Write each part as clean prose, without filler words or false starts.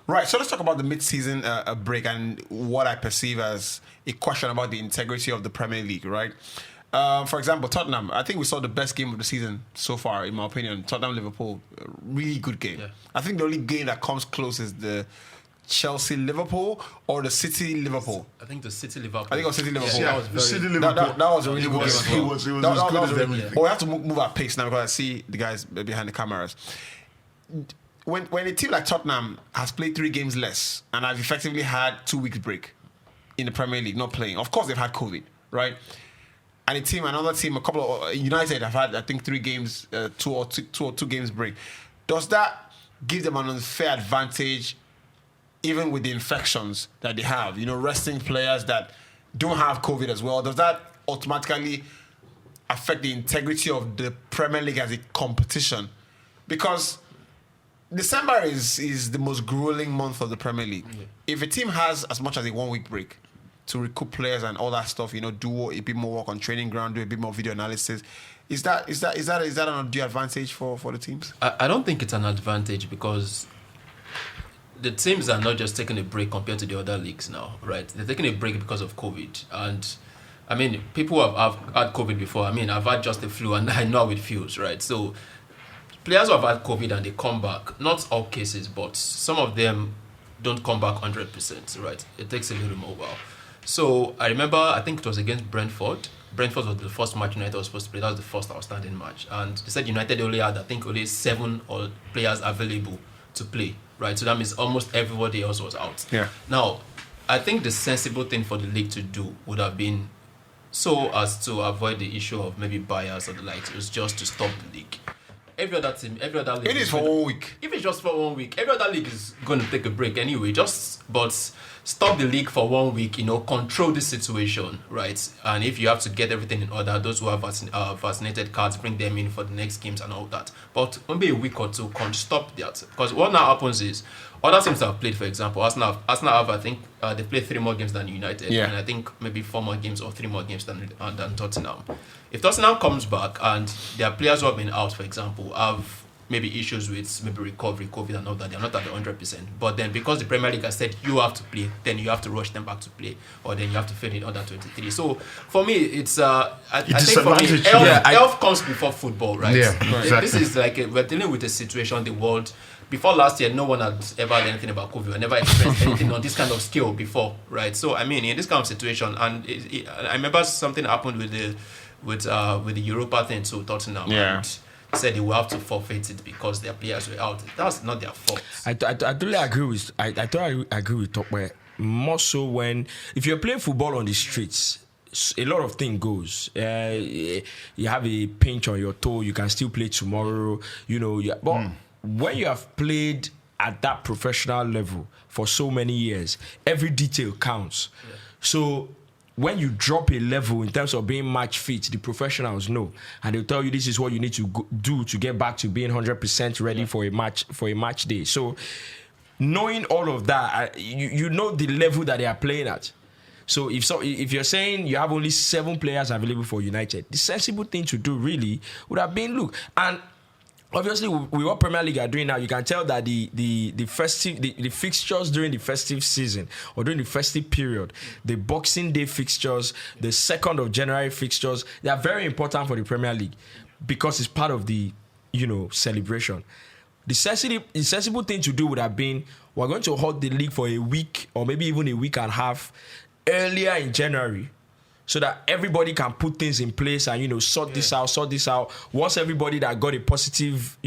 Right, so let's talk about the mid-season break and what I perceive as a question about the integrity of the Premier League, right? For example, Tottenham, I think we saw the best game of the season so far, in my opinion. Tottenham-Liverpool, really good game. Yeah. I think the only game that comes close is the Chelsea-Liverpool or the City-Liverpool. I think the City-Liverpool. I think it was City-Liverpool. Yeah, that was a really good game. It was as good as everything. But we have to move at pace now because I see the guys behind the cameras. When a team like Tottenham has played 3 games less and have effectively had 2 weeks break in the Premier League, not playing. Of course, they've had COVID, right? And another team, a couple of United have had, I think, 3 games, 2 games break. Does that give them an unfair advantage, even with the infections that they have? Resting players that don't have COVID as well. Does that automatically affect the integrity of the Premier League as a competition? Because December is the most grueling month of the Premier League. Yeah. If a team has as much as a 1 week break to recoup players and all that stuff, do a bit more work on training ground, do a bit more video analysis, is that an undue advantage for the teams? I don't think it's an advantage because the teams are not just taking a break compared to the other leagues now, right? They're taking a break because of COVID. And I mean, people have had COVID before. I mean, I've had just the flu and I know how it feels, right? So players who have had COVID and they come back, not all cases, but some of them don't come back 100%, right? It takes a little more while. So I remember, I think it was against Brentford. Brentford was the first match United was supposed to play. That was the first outstanding match. And they said United only had, I think, only 7 players available to play, right? So that means almost everybody else was out. Yeah. Now, I think the sensible thing for the league to do would have been so as to avoid the issue of maybe bias or the likes. It was just to stop the league. Every other league. It is for 1 week. If it's just for 1 week, every other league is going to take a break anyway. But stop the league for 1 week. Control the situation, right? And if you have to get everything in order, those who have vaccinated cards, bring them in for the next games and all that. But maybe a week or two can't stop that, because what now happens is other teams have played. For example, Arsenal have, I think, they played 3 more games than United, and I think maybe 4 more games or 3 more games than Tottenham. If Tottenham comes back and their players who have been out, for example, have maybe issues with maybe recovery, COVID and all that, they're not at the 100%. But then because the Premier League has said you have to play, then you have to rush them back to play, or then you have to fill in under 23. So for me, it's I think for me, health comes before football, right? Yeah, exactly. This is like we're dealing with a situation the world. Before last year, no one had ever heard anything about COVID. I never experienced anything on this kind of scale before, right? So I mean, in this kind of situation, and I remember something happened with the Europa thing to Tottenham. Yeah. And said they will have to forfeit it because their players were out. That's not their fault. I totally agree with Tokwe. More so when if you're playing football on the streets, a lot of things goes. You have a pinch on your toe, you can still play tomorrow. But when you have played at that professional level for so many years, every detail counts. Yeah. So when you drop a level in terms of being match fit, the professionals know, and they'll tell you this is what you need to do to get back to being 100% ready for a match day. So knowing all of that, you know the level that they are playing at. So if you're saying you have only 7 players available for United, the sensible thing to do really would have been obviously, with what Premier League are doing now, you can tell that the fixtures during the festive season or during the festive period, the Boxing Day fixtures, the 2nd of January fixtures, they are very important for the Premier League because it's part of the celebration. The sensible thing to do would have been we're going to hold the league for a week or maybe even a week and a half earlier in January, so that everybody can put things in place and, sort this out. Once everybody that got a positive,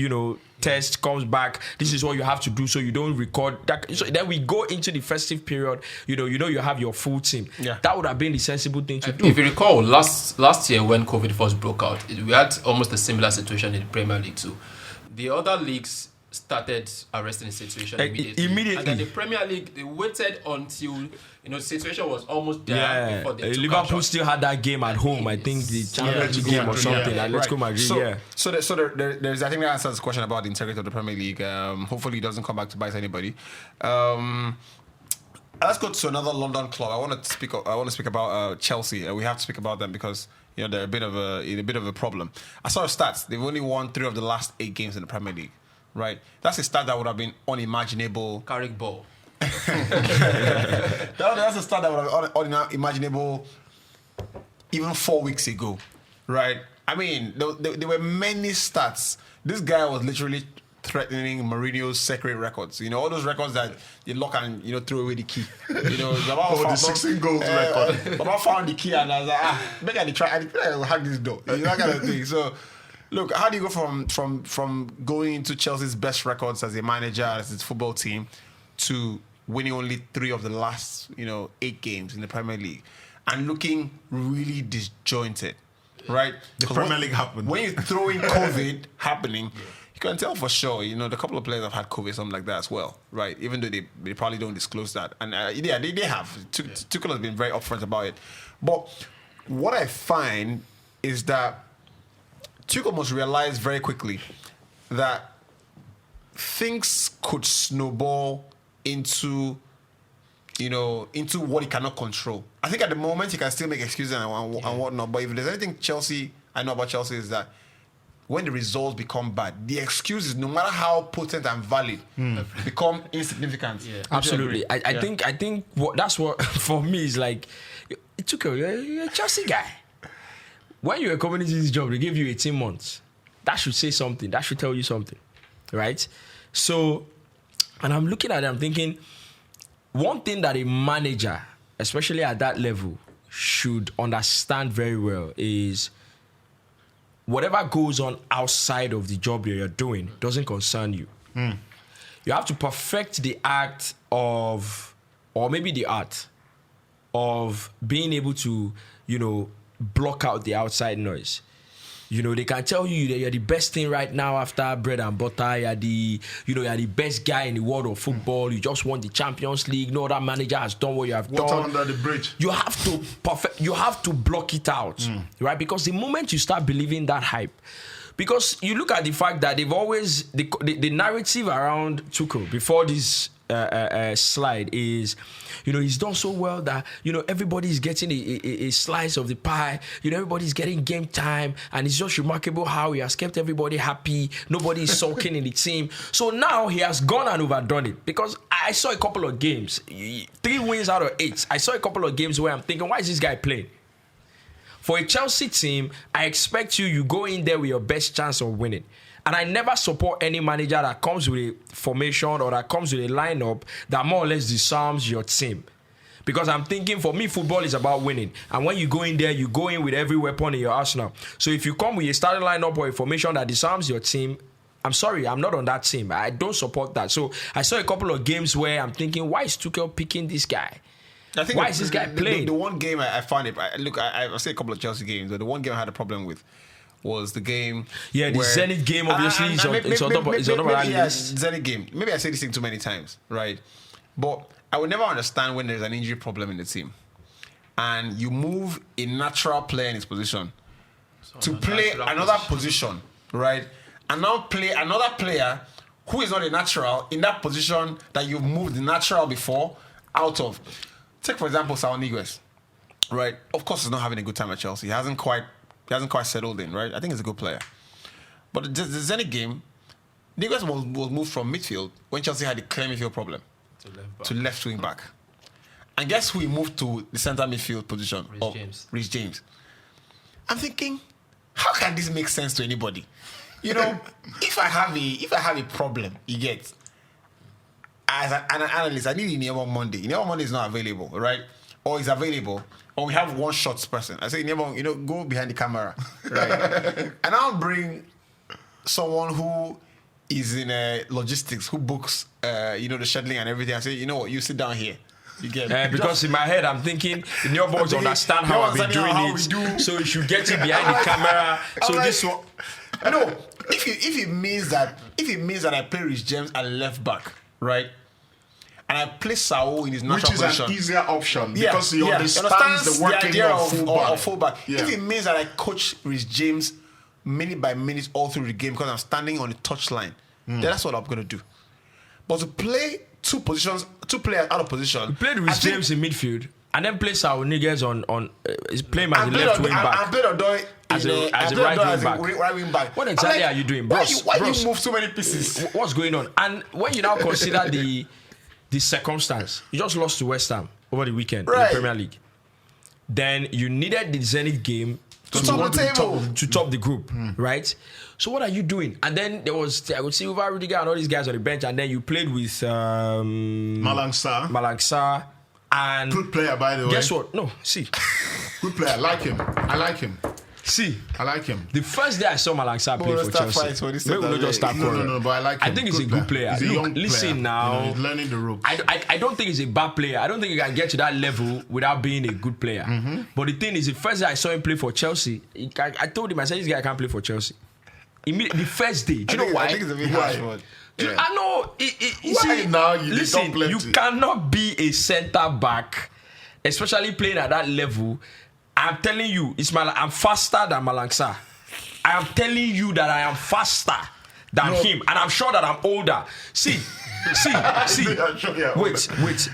test comes back, this is what you have to do so you don't record that. So then we go into the festive period, you have your full team. Yeah. That would have been the sensible thing to do. If you recall, last year when COVID first broke out, we had almost a similar situation in the Premier League too. The other leagues started arresting the situation immediately. And then the Premier League, they waited until the situation was almost there before they took Liverpool action. Still had that game at home. I think the Champions League game or something. And let's go Madrid. So there's I think that answers the question about the integrity of the Premier League. Hopefully, it doesn't come back to bite anybody. Let's go to another London club. I want to speak about Chelsea. We have to speak about them because they're a bit of a problem. I saw the stats. They've only won 3 of the last 8 games in the Premier League. right? That's a start that would have been unimaginable. Carrick ball. That's a start that would have been unimaginable even 4 weeks ago, right? I mean, there were many stats. This guy was literally threatening Mourinho's secret records. You know, all those records that you lock and, you know, throw away the key. You know, the 16 goals record. Baba found the key and I was like, maybe I try. I think I'll hack this door. You know, that kind of thing. So, look, how do you go from going into Chelsea's best records as a manager, as his football team, to winning only 3 of the last, 8 games in the Premier League and looking really disjointed, right? The Premier League happened. When you throw in COVID happening, you can tell for sure, the couple of players have had COVID, something like that as well, right? Even though they probably don't disclose that. And yeah, they have. Tuchel has been very upfront about it. But what I find is that Tuchel must realize very quickly that things could snowball into what he cannot control. I think at the moment he can still make excuses and whatnot. But if there's anything I know about Chelsea is that when the results become bad, the excuses, no matter how potent and valid, become insignificant. Yeah. Absolutely. I think that's what for me is like. It took you're a Chelsea guy. When you were coming into this job, they gave you 18 months. That should say something. That should tell you something, right? So, and I'm looking at it, I'm thinking, one thing that a manager, especially at that level, should understand very well is whatever goes on outside of the job you're doing doesn't concern you. You have to perfect the act of, or maybe the art of being able to, block out the outside noise. They can tell you that you're the best thing right now after bread and butter. You're the best guy in the world of football. You just won the Champions League. No other manager has done what you have done. Water under the bridge. You have to block it out, right? Because the moment you start believing that hype, because you look at the fact that they've always the narrative around Tuchel before this slide is, he's done so well that everybody's getting a slice of the pie. Everybody's getting game time, and it's just remarkable how he has kept everybody happy. Nobody is sulking in the team. So now he has gone and overdone it, because I saw a couple of games, 3 wins out of 8. I saw a couple of games where I'm thinking, why is this guy playing? For a Chelsea team, I expect you go in there with your best chance of winning. And I never support any manager that comes with a formation or that comes with a lineup that more or less disarms your team. Because I'm thinking, for me, football is about winning. And when you go in there, you go in with every weapon in your arsenal. So if you come with a starting lineup or a formation that disarms your team, I'm sorry, I'm not on that team. I don't support that. So I saw a couple of games where I'm thinking, why is Tuchel picking this guy? Why is this guy playing? The one game I found it. I say a couple of Chelsea games, but the one game I had a problem with was the game. Yeah, the Zenit game, obviously, is on top of that list. Zenit game. Maybe I say this thing too many times, right? But I would never understand when there's an injury problem in the team, and you move a natural player in his position to play another position, right? And now play another player who is not a natural in that position that you've moved the natural before out of. Take, for example, Saul Niguez, right? Of course, he's not having a good time at Chelsea. He hasn't quite settled in, right? I think he's a good player. But the Zenit game, Niguez was moved from midfield when Chelsea had a clear midfield problem to left wing back. And guess who he moved to the centre midfield position? Reece James. I'm thinking, how can this make sense to anybody? If I have a problem, you get, as an analyst, I need Inyeoma Monday. Inyeoma Monday is not available, right? Or is available, or we have one shot person. I say, go behind the camera, right? And I'll bring someone who is in logistics, who books, the scheduling and everything. I say, you know what, you sit down here. You get because in my head, I'm thinking, your boys understand how I've been doing it, so you should get it behind the camera. So like, this one, no, if it means that I play Reece James at left back, right? And I play Saul in his natural position. Which is an easier option because he understands the working of fullback. Yeah. If it means that I coach Reece James minute by minute all through the game because I'm standing on the touchline, then that's what I'm going to do. But to play two players out of position. You played Reece James in midfield. and then play Saul Niguez on is playing as a left wing back. And play Odoi as a right wing back. What exactly are you doing, bro? Why you move so many pieces? What's going on? And when you now consider the circumstance, you just lost to West Ham over the weekend in the Premier League. Then you needed the Zenit game to top the group, right? So what are you doing? And then there was I would see Uva Rudiger and all these guys on the bench, and then you played with Malang Sarr. And good player, by the way. Guess what? No, see. Good player. I like him. See. I like him. The first day I saw Malang Sarr play for Chelsea. Maybe we'll just start quarreling. No, but I like him. I think he's a good player. He's a young player. Listen now. He's learning the ropes. I don't think he's a bad player. I don't think he can get to that level without being a good player. But the thing is, the first day I saw him play for Chelsea, I told him, I said, this guy can't play for Chelsea. The first day. Do you know why? I think it's a bit harsh one. Yeah. I know. Listen, you cannot be a centre back, especially playing at that level. I'm telling you, Ismail, I'm faster than Malang Sarr. I am telling you that I am faster than him, and I'm sure that I'm older. See. Wait.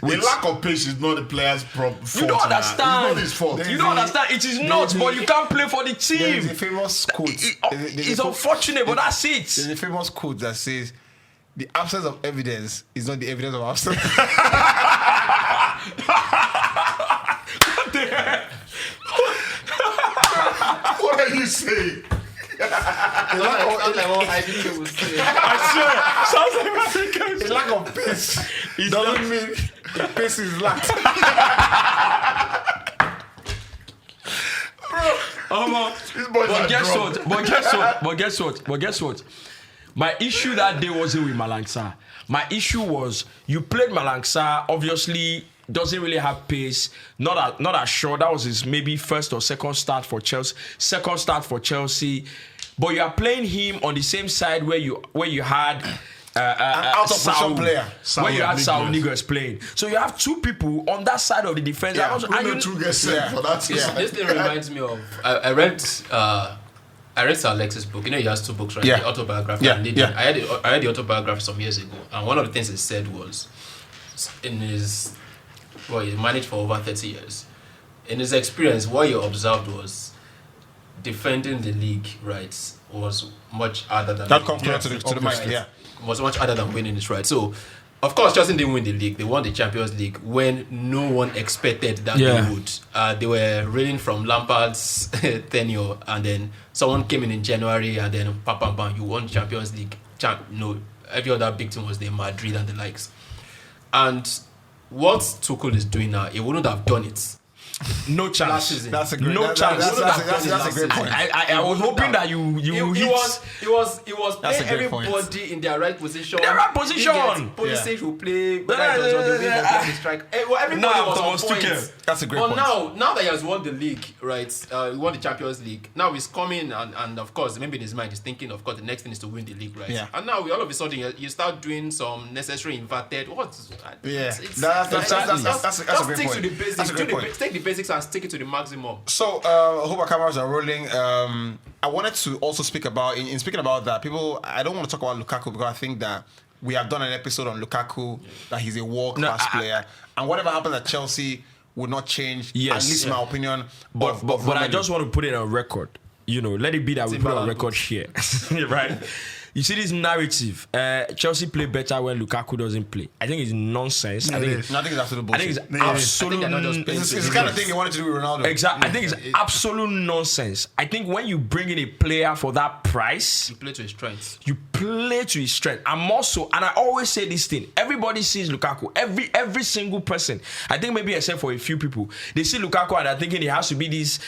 The lack of pace is not the player's fault. You don't understand. It's not his fault. You don't understand. It is not, but you can't play for the team. There's a famous quote. It's unfortunate, but that's it. There's a famous quote that says, "The absence of evidence is not the evidence of absence." What the heck? What are you saying? Sounds like what IBK was saying. I swear. Sounds like The lack of pace doesn't mean the pace is lacked. But guess what? My issue that day wasn't with Malang Sarr. My issue was you played Malang Sarr, obviously doesn't really have pace, not as sure. That was his maybe first or second start for Chelsea. But you are playing him on the same side where you had out of position player. Where you had Saul Niguez playing. So you have two people on that side of the defense. Yeah, This thing reminds me of I read Sir Alex's book. You know, he has two books, right? Yeah. The autobiography and Leading. I read the autobiography some years ago, and one of the things he said was he managed for over 30 years. In his experience, what he observed was defending the league, right, was much harder than that comes close to the mic, yeah. Was much harder than winning it, right? So, of course, Chelsea didn't win the league. They won the Champions League when no one expected that they would. They were reeling from Lampard's tenure, and then someone came in January, and then bam, you won Champions League. Every other big team was there, Madrid and the likes. And what Tuchel is doing now, he wouldn't have done it. No chance. That's a great chance. That's a great point. I was hoping that you He was playing everybody in their right position. Pulisic will play. Strike. Everybody was on point. That's a great point. But now that he has won the league, right? He won the Champions League. Now he's coming and of course, maybe in his mind he's thinking, of course, the next thing is to win the league, right? Yeah. And now all of a sudden you start doing some necessary inverted. That's a great point. Stick to the basics. Take the basics and stick it to the maximum. So, I hope our cameras are rolling. I wanted to also speak about, in speaking about that, I don't want to talk about Lukaku because I think that we have done an episode on Lukaku, that he's a world-class player. And whatever happens at Chelsea would not change, at least in my opinion. But I just want to put it on record. Let it be that we put it on record here. Right? You see this narrative, Chelsea play better when Lukaku doesn't play. I think it's nonsense. I think it's absolute bullshit. It's the kind of thing they wanted to do with Ronaldo. Exactly. I think it's absolute nonsense. I think when you bring in a player for that price, you play to his strengths. And I always say this thing. Everybody sees Lukaku. Every single person. I think maybe except for a few people, they see Lukaku and they're thinking it has to be this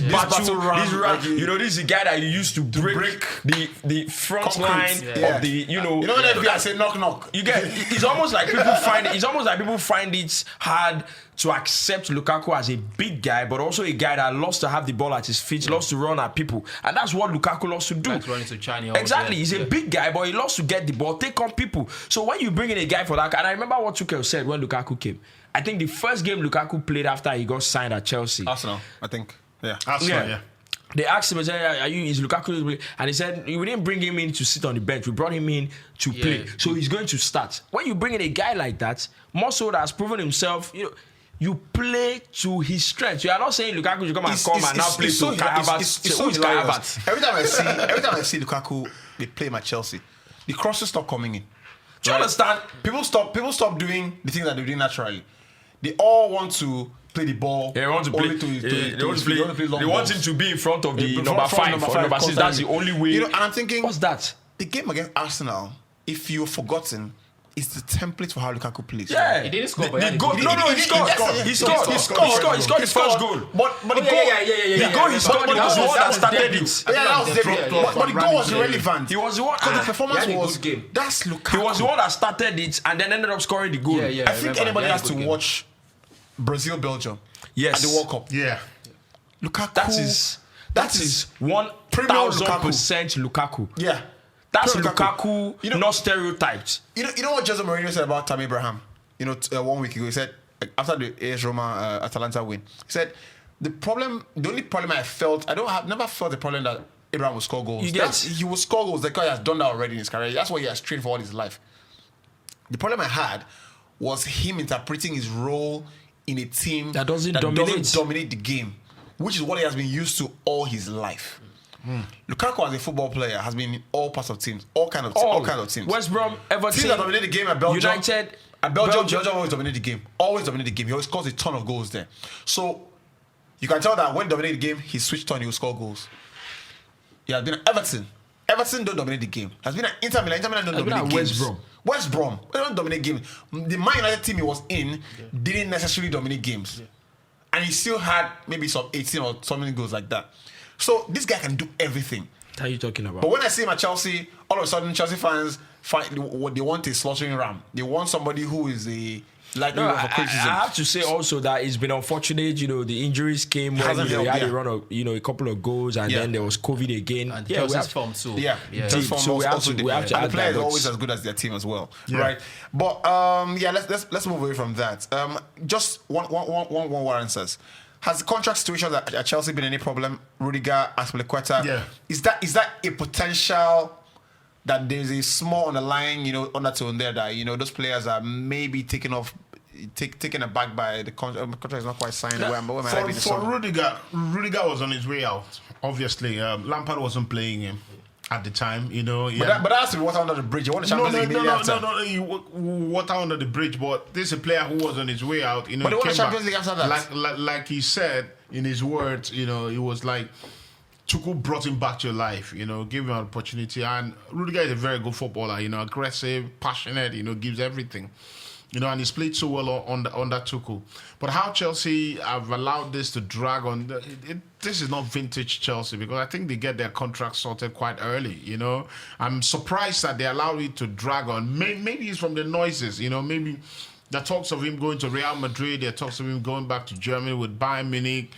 battle ram. This is the guy that you used to break the front line of the when FBI say knock. You get it's almost like people find it hard to accept Lukaku as a big guy, but also a guy that loves to have the ball at his feet, loves to run at people, and that's what Lukaku loves to do. Like running to China. Exactly, he's a big guy, but he loves to get the ball, take on people. So when you bring in a guy for that, and I remember what Tuchel said when Lukaku came. I think the first game Lukaku played after he got signed at Chelsea, Arsenal, I think. Yeah. Arsenal, yeah. They asked him, is Lukaku? And he said, we didn't bring him in to sit on the bench. We brought him in to play. So he's going to start. When you bring in a guy like that, more so that has proven himself, you play to his strength. You are not saying Lukaku should come and now play to Havertz. Every time I see Lukaku, they play my Chelsea. The crosses stop coming in. Do you understand? People stop doing the things that they do naturally. They all want to play the ball. They want to play. They want him to be in front of the number 5 or number 6. That's the only way. And I'm thinking, what's that? The game against Arsenal, if you've forgotten, is the template for how Lukaku plays. Yeah, he didn't score. He scored. He scored his first goal. But the goal, the goal he scored was the one that started it. Yeah, that was different. But the goal was irrelevant. He was the one. Because the performance was game. That's Lukaku. He was the one that started it and then ended up scoring the goal. I think anybody has to watch Brazil-Belgium at the World Cup. Yeah. Lukaku. That is 1000% Lukaku. Yeah. That's Lukaku, not stereotyped. You know what Jose Mourinho said about Tammy Abraham? 1 week ago, he said after the AS Roma Atalanta win, he said the only problem I never felt the problem that Abraham will score goals. He will score goals because he has done that already in his career. That's what he has trained for all his life. The problem I had was him interpreting his role in a team that doesn't dominate the game, which is what he has been used to all his life. Lukaku as a football player has been in all parts of teams, all kinds of teams. West Brom, Everton, teams that dominate the game at Belgium. United, Belgium always dominate the game. Always dominate the game. He always scores a ton of goals there. So you can tell that when he dominates the game, he switched on. He will score goals. He has been at Everton. Everton don't dominate the game. Has been at Inter Milan. Inter Milan don't dominate games. West Brom. They don't dominate games. The Man United team he was in didn't necessarily dominate games, and he still had maybe some 18 or something goals like that. So this guy can do everything. What are you talking about? But when I see him at Chelsea, all of a sudden Chelsea fans they want a slaughtering ram. They want somebody who is a likelihood for criticism. I have to say also that it's been unfortunate. The injuries came when he had a run of a couple of goals, and then there was COVID again. And Chelsea's form too. So we have to add the player is that, always as good as their team as well, right? But let's move away from that. Just one Warren says. Has the contract situation at Chelsea been any problem? Rudiger, Aspilicueta. Yeah. Is that a potential that there's a small underlying, undertone there that those players are maybe taken aback by the contract? The contract is not quite signed. For Rudiger was on his way out. Obviously, Lampard wasn't playing him at the time, But that's the water under the bridge. You want the Champions League immediately after. Water under the bridge. But this is a player who was on his way out. But they won the Champions League after that. Like he said in his words, it was like Tuchel brought him back to life. Gave him an opportunity. And Rudiger is a very good footballer. Aggressive, passionate. Gives everything. And he's played so well under Tuchel. But how Chelsea have allowed this to drag on, this is not vintage Chelsea, because I think they get their contract sorted quite early, I'm surprised that they allowed it to drag on. Maybe it's from the noises, maybe the talks of him going to Real Madrid, the talks of him going back to Germany with Bayern Munich,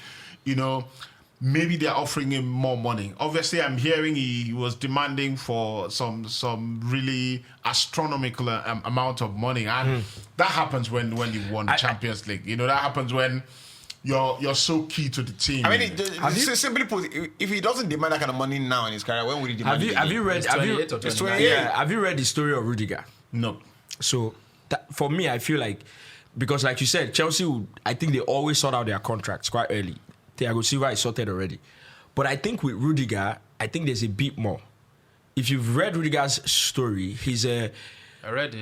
maybe they're offering him more money. Obviously, I'm hearing he was demanding for some really astronomical amount of money, and that happens when you won the Champions League. That happens when you're so key to the team. I mean, simply put, if he doesn't demand that kind of money now in his career, when will he demand it? Have you read? Have you read the story of Rudiger? No. So for me, I feel like, because like you said, Chelsea, I think they always sort out their contracts quite early. Thiago Silva is sorted already. But I think with Rudiger, I think there's a bit more. If you've read Rudiger's story, he's a... I read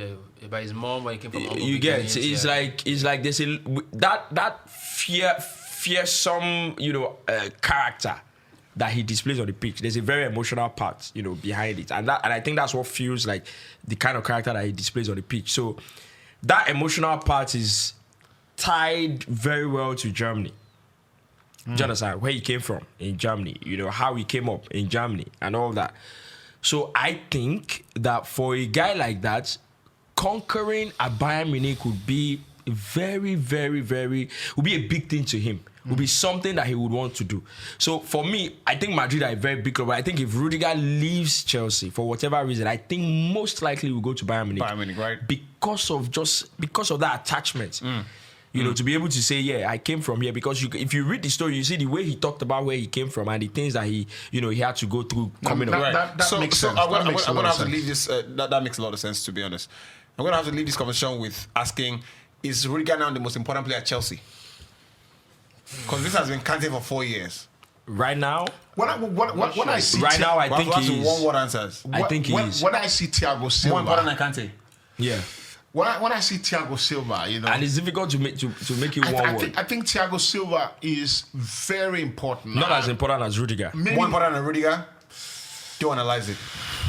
about his mom when he came from humble you get beginnings, it's like there's a that fearsome character that he displays on the pitch. There's a very emotional part behind it, and I think that's what feels like the kind of character that he displays on the pitch. So that emotional part is tied very well to Germany. Do you understand where he came from in Germany? How he came up in Germany and all that. So I think that for a guy like that, conquering a Bayern Munich would be very, very, very, would be a big thing to him. Would be something that he would want to do. So for me, I think Madrid are a very big club. But I think if Rudiger leaves Chelsea for whatever reason, I think most likely will go to Bayern Munich. Bayern Munich, right? Because of that attachment. You know, to be able to say, yeah, I came from here, because if you read the story, you see the way he talked about where he came from and the things that he had to go through coming up. That makes sense. I'm going to have to leave this. That makes a lot of sense, to be honest. I'm going to have to leave this conversation with asking: is Rudiger now the most important player at Chelsea? Because this has been Kante for 4 years. Right now, When I see right now, I think he's he's one-word answers. I think he is. When I see Thiago Silva, More important than Kante. Yeah, when I see Thiago Silva, you know, and it's difficult to make it one word. I think Thiago Silva is very important. Not as important as Rudiger. Maybe, More important than Rudiger. Do analyze it.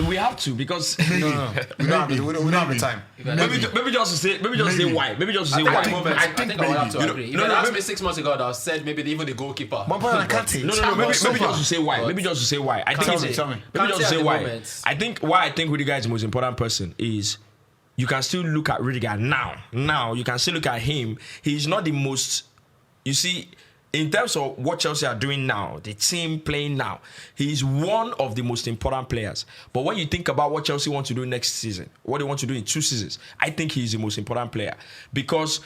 We have to, because No. We don't have the time. maybe just to say why. Maybe just to say why. At the moment, I think I would have to maybe. agree. If No, you no, asked maybe- me 6 months ago, I would have said maybe even the goalkeeper. More important than Kante. No. Maybe Silva. just to say why. Maybe just to say why. I think Tell me. Maybe just to Kante say at the why. moment. I think why I think Rudiger is the most important person is you can still look at Rudiger now. Now you can still look at him. He's not the most. You see, in terms of what Chelsea are doing now, the team playing now, he's one of the most important players. But when you think about what Chelsea want to do next season, what they want to do in 2 seasons, I think he's the most important player, because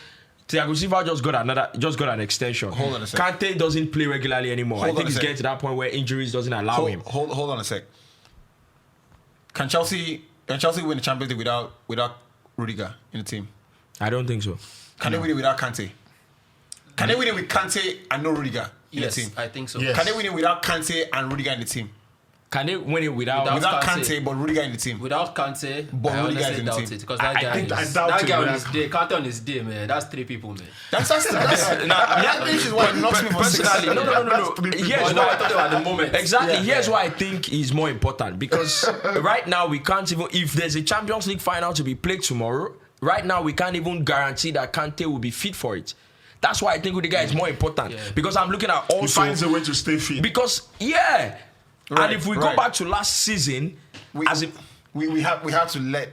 Thiago Silva just got an extension. Hold on a sec. Kante doesn't play regularly anymore. Hold I on think a he's sec. getting to that point where injuries doesn't allow him. Hold on a sec. Can Chelsea win the Champions League without Rudiger in the team? I don't think so. Can they win it without Kante? Can they win it with Kante and no Rudiger in Yes, the team? I think so. Yes. Can they win it without Kante and Rudiger in the team? Can they win it without? Without Kante. Kante, but Rudiger in the team. Without Kante, But I Rudiger is honestly in the doubt team. it, because that guy doubt on it. his day, Kante on his day, man. That's 3 people, man. This is what knocks me for six. Personally, no. Here's But no, I why. thought they were at the moment. Exactly. Yeah. Here's why I think is more important, because right now we can't even. If there's a Champions League final to be played tomorrow, right now we can't even guarantee that Kante will be fit for it. That's why I think Rudiger is more important, because I'm looking at he also finds a way to stay fit. because Right, and if we go right. back to last season, we as we have to let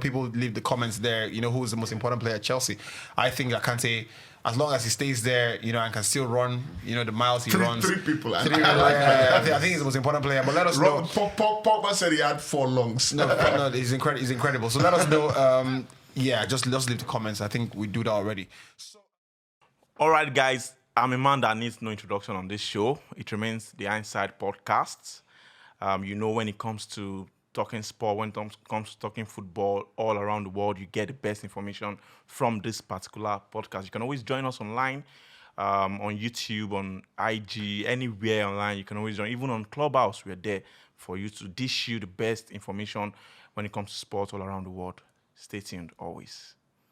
people leave the comments there. Who's the most important player at Chelsea? I think that Kante, as long as he stays there, and can still run, the miles he runs. Three people. I think he's the most important player. But let us know. Pogba said he had 4 lungs. No, he's incredible. So let us know. Just leave the comments. I think we do that already. All right, guys. I'm a man that needs no introduction on this show. It remains the Inside Podcast. When it comes to talking sport, when it comes to talking football all around the world, you get the best information from this particular podcast. You can always join us online, on YouTube, on IG, anywhere online. You can always join. Even on Clubhouse, we're there for you to dish you the best information when it comes to sport all around the world. Stay tuned always.